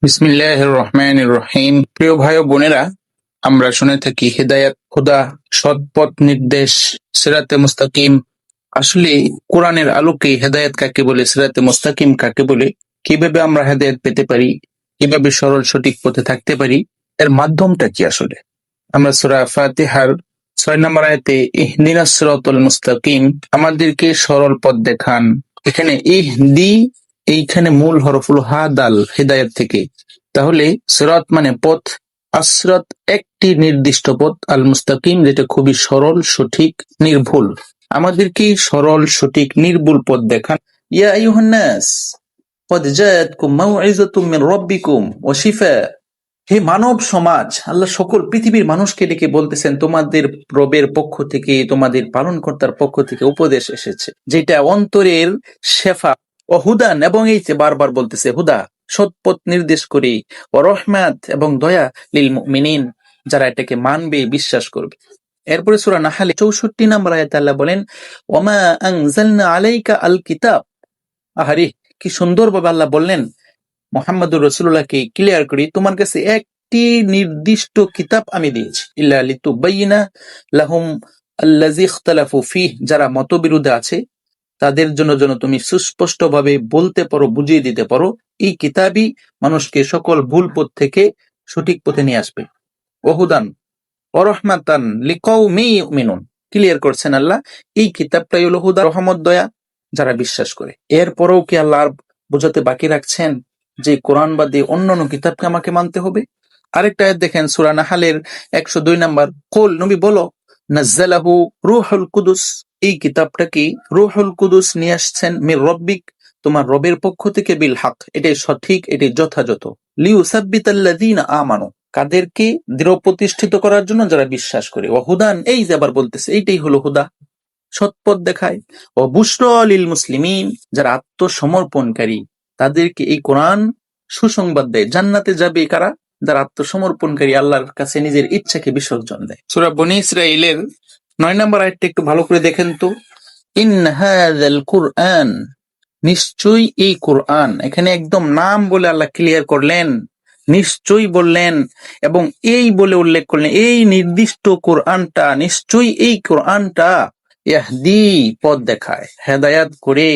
বিসমিল্লাহির রহমানির রহিম। প্রিয় ভাই ও বোনেরা, আমরা শুনে থাকি হেদায়েত, হুদা, সৎ পথ নির্দেশ, সিরাতে মুস্তাকিম। আসলে কোরআনের আলোকে হেদায়েত কাকে বলে, সিরাতে মুস্তাকিম কাকে বলে, কিভাবে আমরা হেদায়েত পেতে পারি, কিভাবে সরল সঠিক পথে থাকতে পারি, এর মাধ্যমটা কি? আসলে আমরা সূরা ফাতিহার ৬ নম্বর আয়াতে ইহদিনাস সিরাতাল মুস্তাকিম, আমাদেরকে সরল পথ দেখান। এখানে ইহদি, এইখানে মূল হরফ হলো হা দাল, হেদায়েত থেকে। তাহলে সিরাত মানে পথ, আসরাত একটি নির্দিষ্ট পথ, আল মুস্তাকিম যেটা খুবই সরল সঠিক নির্ভুল। আমাদেরকে সরল সঠিক নির্ভুল পথ দেখান। ইয়া আইয়ুহান নাস ক্বাদ জাআতকুম মাউইযাতুম মির রাব্বিকুম ওয়া শিফা। হে মানব সমাজ, আল্লাহ সকল পৃথিবীর মানুষকে ডেকে বলতেছেন, তোমাদের রবের পক্ষ থেকে, তোমাদের পালনকর্তার পক্ষ থেকে উপদেশ এসেছে, যেটা অন্তরের শেফা ও হুদান, এবং এই যে বারবার বলতেছে হুদা, সৎপথ নির্দেশ করে, ও রহমাত এবং দয়া, লিল মুমিনিন, যারা এটাকে মানবে, বিশ্বাস করবে। এরপরে সূরা নাহলে ৬৪ নম্বর আয়াতে আল্লাহ বলেন, ওমা আনজালনা আলাইকা আল কিতাব। আহারে, কি সুন্দরভাবে আল্লাহ বললেন মুহাম্মদুর রাসূলুল্লাহকে ক্লিয়ার করি, তোমার কাছে একটি নির্দিষ্ট কিতাব আমি দিয়েছি, ইল্লা লিতুবাইয়িনা লাহুম আল্লাযী ইখতালাফু ফীহ, যারা মতবিরোধে আছে তাদের জন্য যেন তুমি সুস্পষ্টভাবে বলতে পারো, বুঝিয়ে দিতে পারো। এই কিতাবই মানুষকে সকল ভুল পথ থেকে সঠিক পথে নিয়ে আসবে। ওহুদান ওয়া রাহমাতান লিকাওমি ইউমিনুন, ক্লিয়ার করছেন আল্লাহ, এই কিতাবটাই হলো হুদা, রহমত, দয়া, যারা বিশ্বাস করে। এরপরেও কি আল্লাহ আর বোঝাতে বাকি রাখছেন যে কোরআন বাদে অন্যান্য কিতাবকে আমাকে মানতে হবে? আরেকটা আয়াত দেখেন সূরা নাহলের ১০২ নম্বর, কুল, নবী বলো, নাজ্জালাহু রূহুল কুদুস, এই কিতাবটা কি রূহুল কুদুস নিয়ে আসছেন, মির রব্বিক, তোমার রবের পক্ষ থেকে, বিল হক, এটাই সঠিক, এটাই যথাযথ, লিউসাব্বিতাল্লাযীনা আমানু, কাদেরকে দৃঢ় প্রতিষ্ঠিত করার জন্য, যারা বিশ্বাস করে, ও হুদান, এই যে আবার বলতেছে এইটাই হলো হুদা, সৎপথ দেখায়, ও বুশরা লিল মুসলিমিন, যারা আত্মসমর্পণকারী তাদেরকে এই কোরআন সুসংবাদ দেয়। জান্নাতে যাবে কারা? যারা আত্মসমর্পণকারী, আল্লাহর কাছে নিজের ইচ্ছাকে বিসর্জন দেয়। সূরা বনী ইসরাঈলের ৯ নম্বর আয়াতটা একটু ভালো করে দেখেন তো, ইন হাযাল কুরআন, নিশ্চয়ই এই কোরআন, এখানে একদম নাম বলে আল্লাহ ক্লিয়ার করলেন, নিশ্চয়ই বললেন, এবং এই বলে উল্লেখ করলেন, এই নির্দিষ্ট কোরআনটা, নিশ্চয়ই এই কোরআনটা, ইয়াহদি, পথ দেখায়, হেদায়াত করে,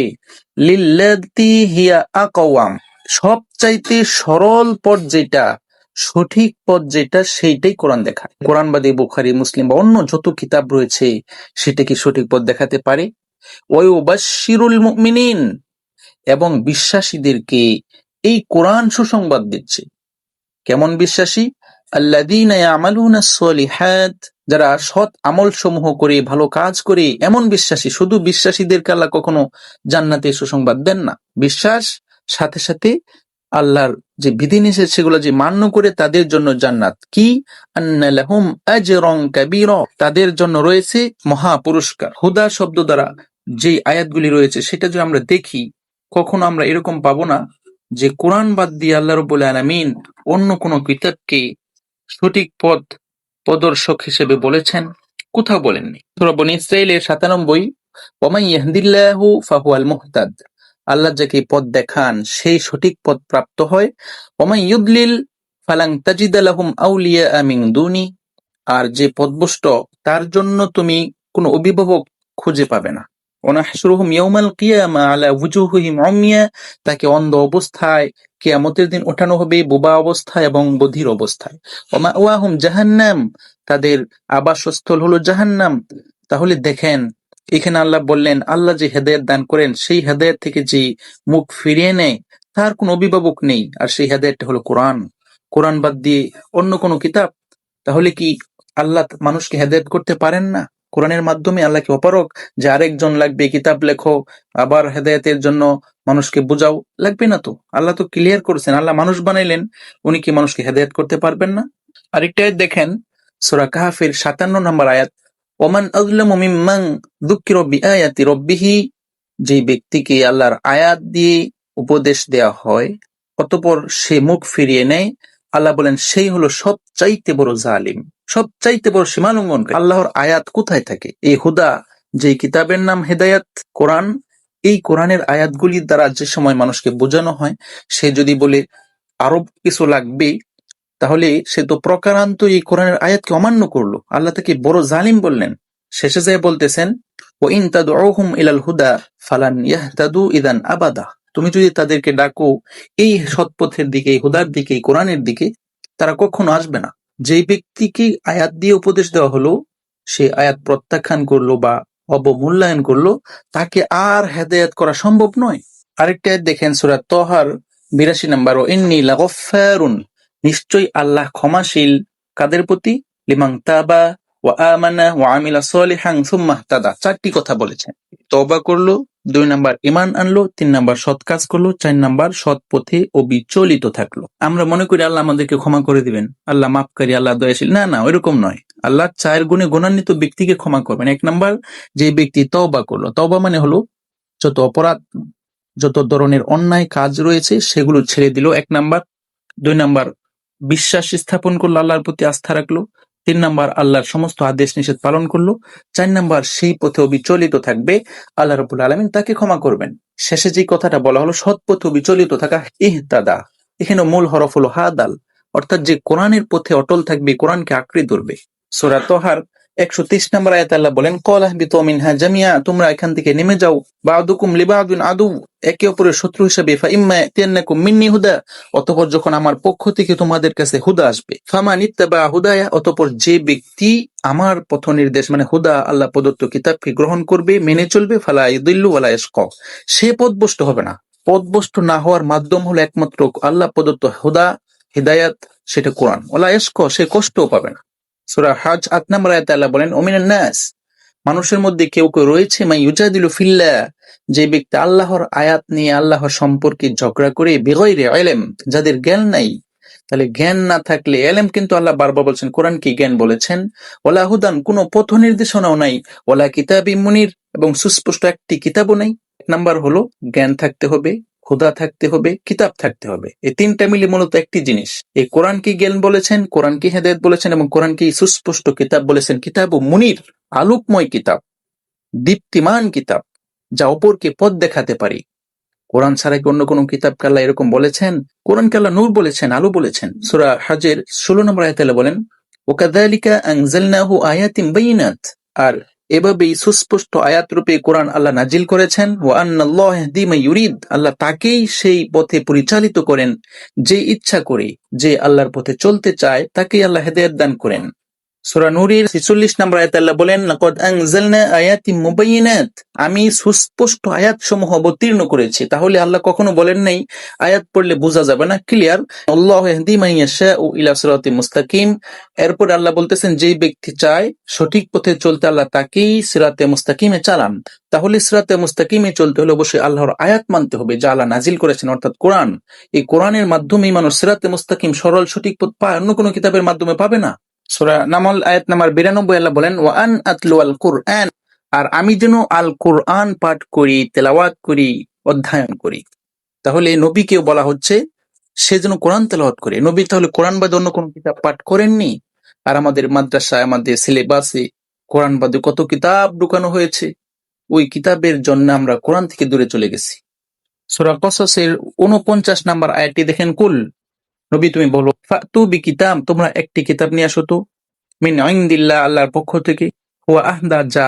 লিল্লাতী হিয়া আকওয়াম, সবচাইতে সরল পথ যেটা, সঠিক পথ যেটা, সেইটাই কোরআন দেখায়। কোরআন বাদে বুখারী, মুসলিম বা অন্য যত কিতাব রয়েছে সেটা কি সঠিক পথ দেখাতে পারে? ওয়ায়ুবাশশিরুল মুমিনিন, এবং বিশ্বাসীদেরকে এই কোরআন সুসংবাদ দিচ্ছে। কেমন বিশ্বাসী? আল্লাযীনা ইয়ামালুনাস সলিহাত, যারা সৎ আমল সমূহ করে, ভালো কাজ করে, এমন বিশ্বাসী। শুধু বিশ্বাসীদেরকে আল্লাহ কখনো জান্নাতে সুসংবাদ দেন না, বিশ্বাস সাথে সাথে আল্লাহর যে বিধিনিষেধ সেগুলো যে মান্য করে তাদের জন্য জান্নাত। কি? আন্না লাহুম আজরান কাবীরা, তাদের জন্য রয়েছে মহা পুরস্কার। হুদা শব্দ দ্বারা যে আয়াতগুলি রয়েছে সেটা যদি আমরা দেখি, কখনো আমরা এরকম পাবো না যে কোরআন বাদ দিয়ে আল্লাহ রাব্বুল আলামিন অন্য কোনো কিতাবকে সঠিক পথ প্রদর্শক হিসেবে বলেছেন, কোথাও বলেননি। সূরা বনী ইসরাঈলের ৯৭, ওয়ামান ইয়াহদিল্লাহু ফাহুয়াল মুহতাদ, আল্লাহ যাকে পথ দেখান সেই সঠিক পথ প্রাপ্ত হয়। ওয়ামান ইউদলিল ফালান তাজিদা লাহুম আউলিয়া মিন দুনি, আর যে পথভ্রষ্ট তার জন্য তুমি কোনো অভিভাবক খুঁজে পাবে না। ওয়ানাহশুরুহুম ইয়াউমাল কিয়ামা আলা ওয়ুজুহিহিম উমিয়া, তাকে অন্ধ অবস্থায় কিয়ামতের দিন ওঠানো হবে, বোবা অবস্থায় এবং বধির অবস্থায়। ওয়া মাওয়াহুম জাহান্নাম, তাদের আবাসস্থল হলো জাহান্নাম। তাহলে দেখেন, এখানে আল্লাহ বললেন, আল্লাহ যে হেদায়েত দান করেন, সেই হেদায়েত থেকে যে মুখ ফিরিয়ে নেয় তার কোনো অভিভাবক নেই, আর সেই হেদায়েতটা হলো কোরআন। কোরআন বাদ দিয়ে অন্য কোনো কিতাব, তাহলে কি আল্লাহ মানুষকে হেদায়েত করতে পারেন না? কোরআনের মাধ্যমে আল্লাহ কি অপারগ যে আরেকজন লাগবে, কিতাব লেখো, আবার হেদায়েতের জন্য মানুষকে বোঝাও? লাগবে না তো। আল্লাহ তো ক্লিয়ার করেছেন, আল্লাহ মানুষ বানাইলেন, উনি কি মানুষকে হেদায়েত করতে পারবেন না? আরেকটা আয়াত দেখেন সূরা কাহফের ৫৭ নম্বর আয়াত, ওমান আযলামু মিম্মান যুক্কিরা বিআয়াতি রাব্বিহি, যে ব্যক্তিকে আল্লাহর আয়াত দিয়ে উপদেশ দেয়া হয় অতঃপর সে মুখ ফিরিয়ে নেয়, আল্লাহ বলেন সেই হলো সবচাইতে বড় জালিম, সবচাইতে বড় সীমালঙ্ঘনকারী। আল্লাহর আয়াত কোথায় থাকে? এই হুদা, যে কিতাবের নাম হেদায়াত, কোরআন, এই কোরআনের আয়াতগুলির দ্বারা যে সময় মানুষকে বোঝানো হয়, সে যদি বলে আরো কিছু লাগবে, তাহলে সে তো প্রকারান্ত এই কোরআনের আয়াতকে অমান্য করলো, আল্লাহ তাকে বড় জালিম বললেন। শেষে যায় বলতেছেন, ও ইন তাদউহুম ইলাল হুদা ফালান ইয়াহতাদু ইদান আবাদা, তুমি যদি তাদেরকে ডাকো এই সৎপথের দিকে, এই হুদার দিকে, এই কোরআনের দিকে, তারা কখনো আসবে না। যেই ব্যক্তিকে আয়াত দিয়ে উপদেশ দেওয়া হলো সে আয়াত প্রত্যাখ্যান করলো বা অবমূল্যায়ন করলো, তাকে আর হেদায়েত করা সম্ভব নয়। আরেকটা আয়াত দেখেন সূরা তহার ৮২ নম্বর, ও ইন্নী লাগফফারুন, নিশ্চয়ই আল্লাহ ক্ষমাশীল কাদের প্রতি, লিমান তাবা ওয়া আমানা ওয়া আমিলা সলিহান সুম্মা ইহতাদা, চারটি কথা বলেছেন। তওবা করলো, ২ নাম্বার ঈমান আনলো, ৩ নাম্বার সৎ কাজ করলো, ৪ নাম্বার সৎ পথে অবিচলিত থাকলো। আমরা মনে করি আল্লাহ আমাদেরকে ক্ষমা করে দিবেন, আল্লাহ মাফকারী, আল্লাহ দয়াশীল। না না, ওইরকম নয়। আল্লাহ ৪ গুণে গুণান্বিত ব্যক্তিকে ক্ষমা করবেন। ১ নাম্বার, যে ব্যক্তি তওবা করলো। তওবা মানে হলো যত অপরাধ, যত ধরনের অন্যায় কাজ রয়েছে সেগুলো ছেড়ে দিল, ১ নাম্বার। ২ নাম্বার, বিশ্বাস স্থাপন করলো, আল্লাহর প্রতি আস্থা রাখলো। ৩ নাম্বার, আল্লাহর সমস্ত আদেশ নিষেধ পালন করলো। ৪ নাম্বার, সেই পথে অবিচলিত থাকবে, আল্লাহ রাব্বুল আলামিন তাকে ক্ষমা করবেন। শেষে যে কথাটা বলা হলো সৎ পথে অবিচলিত থাকা, ইহতাদা, এখানে মূল হরফ হলো হাদাল, অর্থাৎ যে কোরআনের পথে অটল থাকবে, কোরআনকে আঁকড়ে ধরবে। সূরা তহার ১৩০ নম্বর আয়াতে আল্লাহ বলেন, ক্বালা ইহবিতু মিনহা জামিয়া, তোমরা এখান থেকে নেমে যাও, বা'দুকুম লিবা'দিন আদু, একে অপরের শত্রু হিসেবে, ফাইম্মা ইয়াতিয়ান্নাকুম মিন্নী হুদা, অতঃপর যখন আমার পক্ষ থেকে তোমাদের কাছে হুদা আসবে, ফামান ইত্তাবা হুদায়া, অতঃপর যে ব্যক্তি আমার পথ নির্দেশ মানে হুদা, আল্লাহ প্রদত্ত কিতাবকে গ্রহণ করবে, মেনে চলবে, ফালা ইয়াদিল্লু ওয়ালা ইয়াশকা, সে পথভ্রষ্ট হবে না। পথভ্রষ্ট না হওয়ার মাধ্যম হলো একমাত্র আল্লাহ প্রদত্ত হুদা, হিদায়াত, সেটা কোরআন। ওয়ালা ইয়াশকা, সে কষ্টও পাবে না। সূরা হজ ৮ নম্বর আয়াতে আল্লাহ বলেন, ওমিনান নাস, মানুষের মধ্যে কেউ কেউ রয়েছে, মাই ইউজাদিলু ফিল্লাহ, যে ব্যক্তি আল্লাহর আয়াত নিয়ে, আল্লাহর সম্পর্কে ঝগড়া করে, বিগয়রি ইলম, যাদের জ্ঞান নাই। তাহলে জ্ঞান না থাকলে, এলেম কিন্তু আল্লাহ বারবার বলছেন, কোরআন কি জ্ঞান বলেছেন, ওয়ালা হুদান, কোনো পথ নির্দেশনাও নাই, ওয়ালা কিতাবিম মুনির, এবং সুস্পষ্ট একটি কিতাবও নাই। ১ নাম্বার হলো জ্ঞান থাকতে হবে, হুদা থাকতে হবে, কিতাব থাকতে হবে। এই তিনটা মিলে মূলত একটি জিনিস। এই কোরআন কি জ্ঞান বলেছেন, কোরআন কি হেদায়েত বলেছেন, এবং কোরআন কি সুস্পষ্ট কিতাব বলেছেন। কিতাব মুনির, আলোকময় কিতাব, দীপ্তিমান কিতাব, যা অপরকে পথ দেখাতে পারে। কোরআন ছাড়া কি অন্য কোনো কিতাবকে আল্লাহ এরকম বলেছেন? কোরআনকে আল্লাহ নূর বলেছেন, আলো বলেছেন। সূরা হজের ১৬ নম্বর আয়াতে আল্লাহ বলেন, ওয়াকাযালিকা আনজালনাহু আয়াতিন বাইয়িনাত, আর এভাবেই সুস্পষ্ট আয়াত রূপে কোরআন আল্লাহ নাজিল করেছেন। ওয়া আন্নাল্লাহা ইয়াহদি মান ইউরিদ, আল্লাহ তাকেই সেই পথে পরিচালিত করেন যে ইচ্ছা করে, যে আল্লাহর পথে চলতে চায় তাকেই আল্লাহ হেদায়েত দান করেন। সূরা নূরের ৪৬ নম্বর আয়াতে আল্লাহ বলেন, লাকাদ আনজালনা আয়াতিন মুবাইয়িনাত, আমি সুস্পষ্ট আয়াতসমূহ অবতীর্ণ করেছি। তাহলে আল্লাহ কখনো বলেন নাই আয়াত পড়লে বোঝা যাবে না, ক্লিয়ার। আল্লাহু ইয়াহদি মান ইয়াশাউ ইলা সিরাতিন মুস্তাকিম, এরপর আল্লাহ বলতেছেন যেই ব্যক্তি চায় সঠিক পথে চলতে, আল্লাহ তাকেই সিরাতে মুস্তাকিমে চালান। তাহলে সিরাতে মুস্তাকিমে চলতে হলে অবশ্যই আল্লাহর আয়াত মানতে হবে, যা আল্লাহ নাজিল করেছেন, অর্থাৎ কোরআন। এই কোরআনের মাধ্যমেই মানুষ সিরাতে মুস্তাকিম, সরল সঠিক পথ পায়, অন্য কোনো কিতাবের মাধ্যমে পাবে না। সূরা নামল আয়াত নাম্বার ৯২ আল্লাহ বলেন, ওয়া আন আতলু আল কুরআন, আর আমি যেন আল কোরআন পাঠ করি, তেলাওয়াত করি, অধ্যয়ন করি। তাহলে নবীকেও বলা হচ্ছে সে যেন কোরআন তেলাওয়াত করে। নবী তাহলে কোরআন বাদে অন্য কোনো কিতাব পাঠ করেননি? আর আমাদের মাদ্রাসায়, আমাদের সিলেবাসে কোরআন বাদে কত কিতাব ঢুকানো হয়েছে, ওই কিতাবের জন্য আমরা কোরআন থেকে দূরে চলে গেছি। সূরা কসসের ৪৯ নাম্বার আয়াতটি দেখেন, কুল, নবী তুমি বলো, ফাতু বিকিতাব, তোমরা একটি কিতাব নিয়ে আসো তো, মিন ইনদিল্লাহ, আল্লাহর পক্ষ থেকে, হুয়া আহদা, যা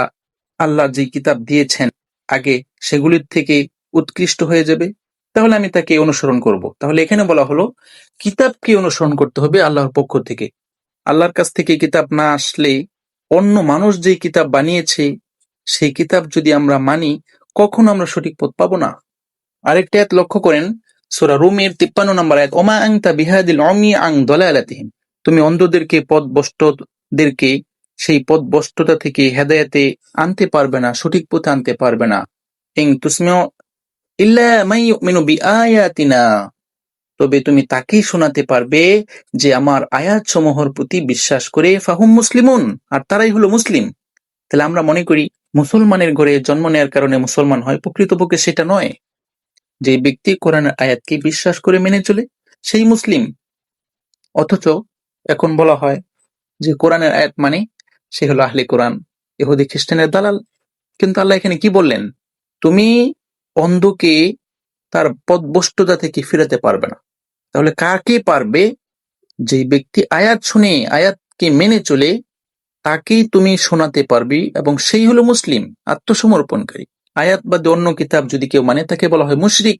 আল্লাহ যে কিতাব দিয়েছেন আগে সেগুলির থেকে উৎকৃষ্ট হয়ে যাবে, তাহলে আমি তাকে অনুসরণ করব। তাহলে এখানে বলা হলো কিতাবকে অনুসরণ করতে হবে আল্লাহর পক্ষ থেকে। আল্লাহর কাছ থেকে কিতাব না আসলে, অন্য মানুষ যে কিতাব বানিয়েছে সেই কিতাব যদি আমরা মানি, কখনো আমরা সঠিক পথ পাবো না। আরেকটা আয়াত লক্ষ্য করেন, সূরা রুমের ৫৩ নম্বর আয়াত, ওমা আনতা বিহাদিল উমি আন দালালাতিহিম, তুমি অন্ধদেরকে, পথভ্রষ্টদেরকে সেই পথভ্রষ্টতা থেকে হেদায়েতে আনতে পারবে না, সঠিক পথে আনতে পারবে না। ইন তুসমিউ ইল্লা মান ইউমিনু বিআয়াতিনা, তবে তুমি তাকেই শোনাতে পারবে যে আমার আয়াত সমূহের প্রতি বিশ্বাস করে, ফাহুম মুসলিমুন, আর তারাই হলো মুসলিম। তাহলে আমরা মনে করি মুসলমানের ঘরে জন্ম নেওয়ার কারণে মুসলমান হয়, প্রকৃতপক্ষে সেটা নয়। যে ব্যক্তি কোরআনের আয়াতকে বিশ্বাস করে মেনে চলে সেই মুসলিম। অথচ এখন বলা হয় যে কোরআনের আয়াত মানে সে হলো আহলে কোরআন, ইহুদি খ্রিস্টানের দালাল। কিন্তু আল্লাহ এখানে কি বললেন? তুমি অন্ধকে তার পথভ্রষ্টতা থেকে ফিরাতে পারবে না। তাহলে কাকে পারবে? যে ব্যক্তি আয়াত শুনে আয়াতকে মেনে চলে তাকেই তুমি শোনাতে পারবি, এবং সেই হলো মুসলিম, আত্মসমর্পণকারী। আয়াত বাদে অন্য কিতাব যদি কেউ মানে তাকে বলা হয় মুশরিক।